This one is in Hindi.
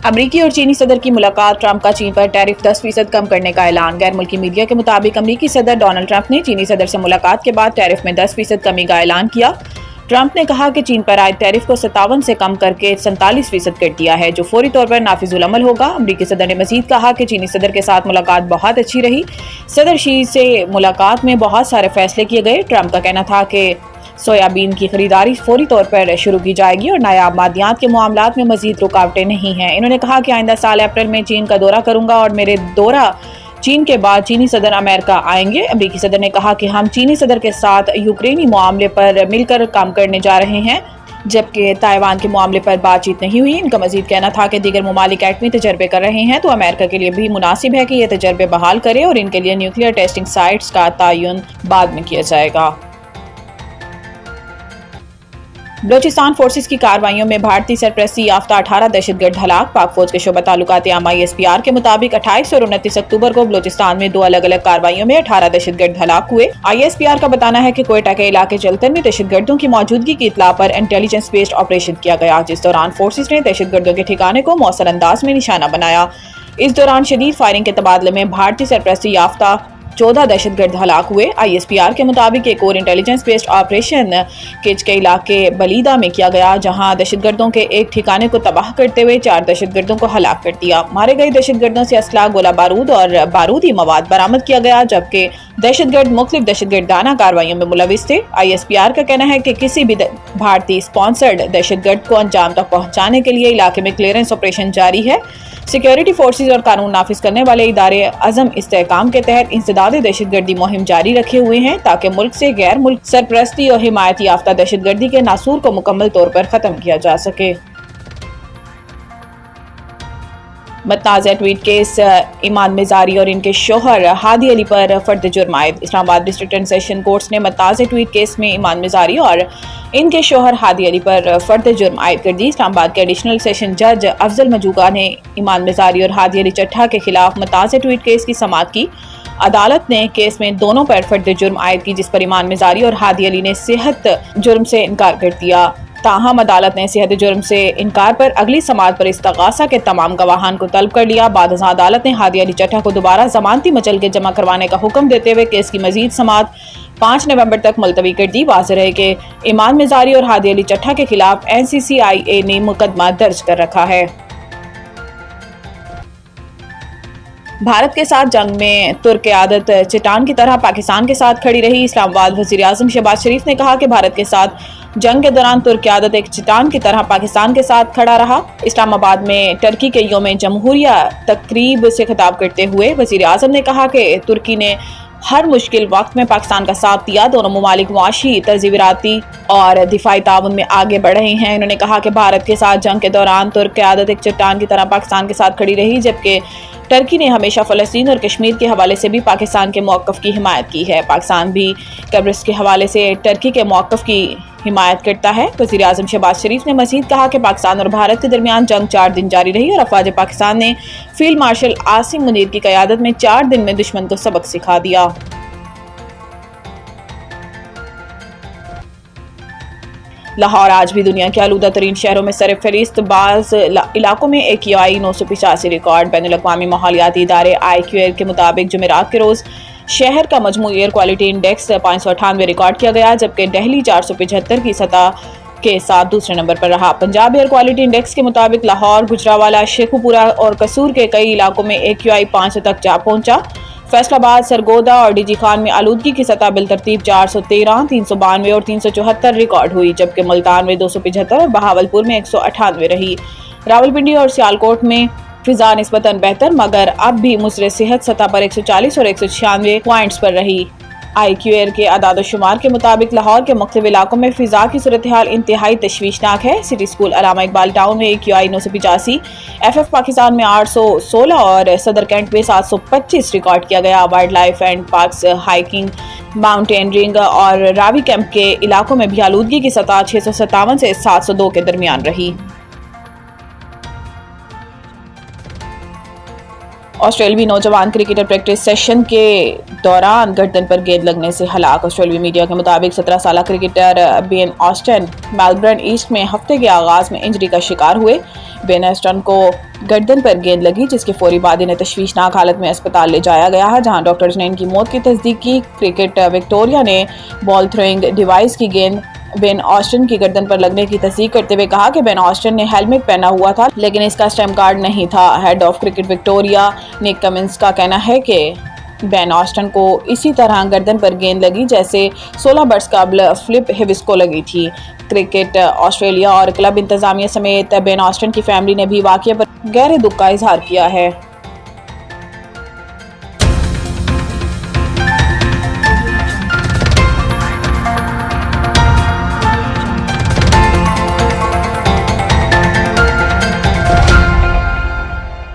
अमरीकी और चीनी सदर की मुलाकात, ट्रंप का चीन पर टैरिफ 10% कम करने का ऐलान। गैर मुल्की मीडिया के मुताबिक अमरीकी सदर डोनाल्ड ट्रंप ने चीनी सदर से मुलाकात के बाद टैरिफ में 10% कमी का ऐलान किया। ट्रंप ने कहा कि चीन पर आए टैरिफ को 57 से कम करके 47% कर दिया है, जो फौरी तौर पर नाफिजुल अमल होगा। अमरीकी सदर ने मजीद कहा कि चीनी सदर के साथ मुलाकात बहुत अच्छी रही। सदर शी से मुलाकात में बहुत सारे फैसले किए गए। ट्रंप का कहना था कि सोयाबीन की खरीदारी फौरी तौर पर शुरू की जाएगी और नायाब मादियात के मामलात में मजीद रुकावटें नहीं हैं। इन्होंने कहा कि आइंदा साल अप्रैल में चीन का दौरा करूंगा और मेरे दौरा चीन के बाद चीनी सदर अमेरिका आएंगे। अमरीकी सदर ने कहा कि हम चीनी सदर के साथ यूक्रेनी मामले पर मिलकर काम करने जा रहे हैं, जबकि ताइवान के मामले पर बातचीत नहीं हुई। इनका मजीद कहना था कि दीगर ममालिक एटमी तजर्बे कर रहे हैं, तो अमेरिका के लिए भी मुनासिब है कि ये तजर्बे बहाल करे और इनके लिए न्यूक्लियर टेस्टिंग साइट्स का तयन बाद में किया जाएगा। बलोचिस्तान फोर्सेस की कार्रवाइयों में भारतीय सरपरस्ती याफ्ता 18 दहशतगर्द हलाक। पाक फौज के शोबा ताल्लुकात आमा ISPR के मुताबिक 28 और 29 अक्टूबर को बलोचिस्तान में 2 अलग अलग कार्रवाइयों में 18 दहशतगर्द हलाक हुए। ISPR का बताना है कि कोयटा के इलाके चलतन में दहशतगर्दों की मौजूदगी की इतला पर इंटेलिजेंस बेस्ड ऑपरेशन किया गया, जिस दौरान फोर्सेस ने दहशतगर्दों के ठिकाने को मौसर अंदाज में निशाना बनाया। इस दौरान शदीद फायरिंग के तबादले में भारतीय सरपरस्ती याफ्ता 14 दहशतगर्द हलाक हुए। ISPR के मुताबिक एक और इंटेलिजेंस बेस्ड ऑपरेशन किच के इलाके बलीदा में किया गया, जहां दहशतगर्दों के एक ठिकाने को तबाह करते हुए 4 दहशतगर्दों को हलाक कर दिया। मारे गए दहशतगर्दों से असला, गोला बारूद और बारूदी मवाद बरामद किया गया, जबकि दहशतगर्द मुख्तलिफ दहशतगर्दाना कार्रवाइयों में मुलविस थे। ISPR का कहना है कि किसी भी भारतीय स्पॉन्सर्ड दहशतगर्द को अंजाम तक पहुंचाने के लिए इलाके में क्लियरेंस ऑपरेशन जारी है। सिक्योरिटी फोर्सेज और कानून नाफिज करने वाले इदारे अज़म इस्तेहकाम के तहत इंसदाद दहशतगर्दी मुहिम जारी रखे हुए हैं, ताकि मुल्क से गैर मुल्क सरपरस्ती और हिमायत याफ्ता दहशतगर्दी के नासूर को मुकम्मल तौर पर खत्म किया जा सके। मतनाज़ा ट्वीट केस, ईमान मिजारी और इनके शोहर हादी अली पर फर्द जुर्म आयद। Islamabad district and session courts ने मतनाज़ा ट्वीट केस में ईमान मिजारी और इनके शोहर हादी अली पर फर्द जुर्म आयद कर दी। इस्लामाबाद के एडिशनल सेशन जज अफजल मजूगा ने ईमान मिजारी और हादी अली चट्ठा के खिलाफ मतनाज़ा ट्वीट केस की समाअत की। अदालत ने केस में दोनों पर फर्द जुर्म आयद की, जिस पर ईमान मिजारी और हादी अली ने सेहत जुर्म से इनकार कर दिया। ताहम अदालत ने सेहत जुर्म से इनकार पर अगली समाअत पर इस्तगासा के तमाम गवाहान को तलब कर लिया। बाद अदालत ने हादी अली चट्ठा को दोबारा जमानती मचल के जमा करवाने का हुक्म देते हुए केस की मजीद समाअत 5 नवंबर तक मुलतवी कर दी। वाज़ेह है कि ईमान मिजारी और हादी अली चट्ठा के खिलाफ NCCIA ने मुकदमा दर्ज कर रखा है। भारत के साथ जंग में तुर्क क़यादत चट्टान की तरह पाकिस्तान के साथ खड़ी रही। इस्लामाबाद वज़ीर आज़म शहबाज शरीफ ने कहा कि भारत के साथ जंग के दौरान तुर्क क़यादत एक चट्टान की तरह पाकिस्तान के साथ खड़ा रहा। इस्लामाबाद में टर्की के यौम जमहूरिया तकरीब से खिताब करते हुए वज़ीर आज़म ने कहा कि तुर्की ने हर मुश्किल वक्त में पाकिस्तान का साथ दिया। दोनों ममालिक मुआशी, तज़ीराती और दिफाई ताउन में आगे बढ़ रहे हैं। उन्होंने कहा कि भारत के साथ जंग के दौरान तुर्क क़यादत एक चट्टान की तरह पाकिस्तान के साथ खड़ी रही, जबकि टर्की ने हमेशा फ़लस्तीन और कश्मीर के हवाले से भी पाकिस्तान के मौक़िफ़ की हिमायत की है। पाकिस्तान भी कब्रिस के हवाले से टर्की के मौक़िफ़ की हिमायत करता है। वज़ीर आज़म शहबाज शरीफ ने मज़ीद कहा कि पाकिस्तान और भारत के दरमियान जंग 4 दिन जारी रही और अफ़वाज पाकिस्तान ने फील्ड मार्शल आसिम मुनीर की क़यादत में 4 दिन में दुश्मन को सबक सिखा दिया। लाहौर आज भी दुनिया के आलूदा तरीन शहरों में सर फहरिस्त, बाज़ इलाकों में AQI 985 रिकॉर्ड। बैनुल-अक़वामी माहौलियाती इदारे IQAir के मुताबिक जुमेरात के रोज़ शहर का मजमूई एयर क्वालिटी इंडेक्स 598 रिकॉर्ड किया गया, जबकि दिल्ली 475 की सतह के साथ दूसरे नंबर पर रहा। पंजाब एयर क्वालिटी इंडेक्स के मुताबिक लाहौर, गुजरावाला, शेखुपुरा और कसूर के कई इलाकों में AQI 500 तक जा पहुंचा। फैसलाबाद, सरगोदा और DG खान में आलूदगी की सतह बिलतरतीब 413, 392 और 374 रिकॉर्ड हुई, जबकि मुल्तान में 275 और बहावलपुर में 198 रही। रावलपिंडी और सियालकोट में फिजा निस्बतन बेहतर, मगर अब भी मुज़र सेहत सतह पर 140 और 196 पॉइंट्स पर रही। IQAir के आदाद-ओ-शुमार के मुताबिक लाहौर के मुख्तलिफ इलाकों में फिजा की सूरत हाल इंतहाई तशवीशनाक है। City school Allama Iqbal town में AQI 985, FF पाकिस्तान में 816 और सदर कैंट में 725 रिकॉर्ड किया गया। Wild life and parks, hiking, mountaineering और रावी कैंप के इलाकों में भी आलूदगी की सतह 657 से 702 के दरमियान रही। ऑस्ट्रेलियावी नौजवान क्रिकेटर प्रैक्टिस सेशन के दौरान गर्दन पर गेंद लगने से हलाक। ऑस्ट्रेलियावी मीडिया के मुताबिक 17 साल cricketer Ben Austin Melbourne east में हफ्ते के आगाज में इंजरी का शिकार हुए। बेन ऑस्टन को गर्दन पर गेंद लगी, जिसके फौरी बाद इन्हें तशवीशनाक हालत में अस्पताल ले जाया गया है, जहां डॉक्टर्स ने इनकी मौत की तस्दीक की। क्रिकेट विक्टोरिया ने बॉल थ्रोइंग डिवाइस की गेंद बेन ऑस्टन की गर्दन पर लगने की तस्दीक करते हुए कहा कि बेन ऑस्टन ने हेलमेट पहना हुआ था, लेकिन इसका स्टैम्प कार्ड नहीं था। Head of cricket Victoria Nick Cummins का कहना है कि बेन ऑस्टन को इसी तरह गर्दन पर गेंद लगी जैसे 16 बरस कबल फ्लिप हिविस को लगी थी। क्रिकेट ऑस्ट्रेलिया और क्लब इंतजामिया समेत बेन ऑस्टन की फैमिली ने भी वाकये पर गहरे दुख का इजहार किया है।